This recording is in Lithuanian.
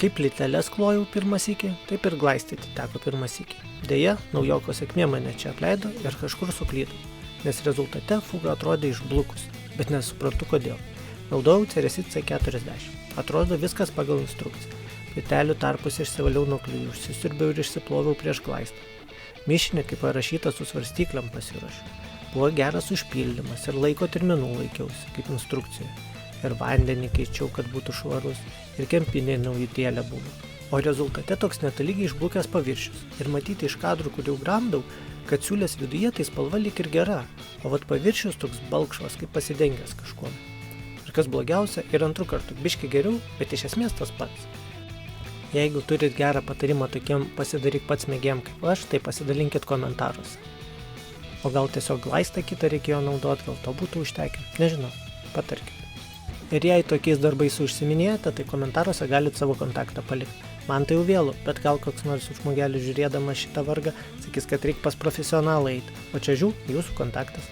Kaip plyteles klojau pirmą sykį, taip ir glaistyti teko pirmą sykį. Deja, naujoko sėkmė mane čia apleido ir kažkur suklydau, nes rezultate fuga atrodė išblukus, bet nesuprantu kodėl. Naudojau Ceresit C40. Atrodo viskas pagal instrukciją. Plytelių tarpus išsivaliau nuo klijų, užsisiurbiau ir išsiploviau prieš glaistą. Mišinį, kaip parašyta, su svarstykliam pasiruošiau. Buvo geras užpildymas ir laiko terminų laikiausi, kaip instrukcijoje. Ir vandenį keičiau, kad būtų švarus, ir kempinė naujutėlė buvo. O rezultate toks netolygiai išblukęs paviršius. Ir matyti iš kadrų, kur jau gramdau, kad siūlės viduje tai spalva lyg ir gera, o vat paviršius toks balkšvas, kaip pasidengęs kažkuo. Ir kas blogiausia, ir antrų kartų biški geriau, bet iš esmės tas pats. Jeigu turit gerą patarimą tokiem pasidaryk pats mėgėjam kaip aš, tai pasidalinkit komentaruose. O gal tiesiog glaistą kitą reikėjo naudoti, gal to būtų užtekę, nežinau, patarkit. Ir jei tokiais darbais užsiminėjate, tai komentaruose galit savo kontaktą palikti. Man tai jau vėlu, bet gal koks nors žmogelis žiūrėdamas šitą vargą sakys, kad reik pas profesionalą eiti, o čia jūsų kontaktas.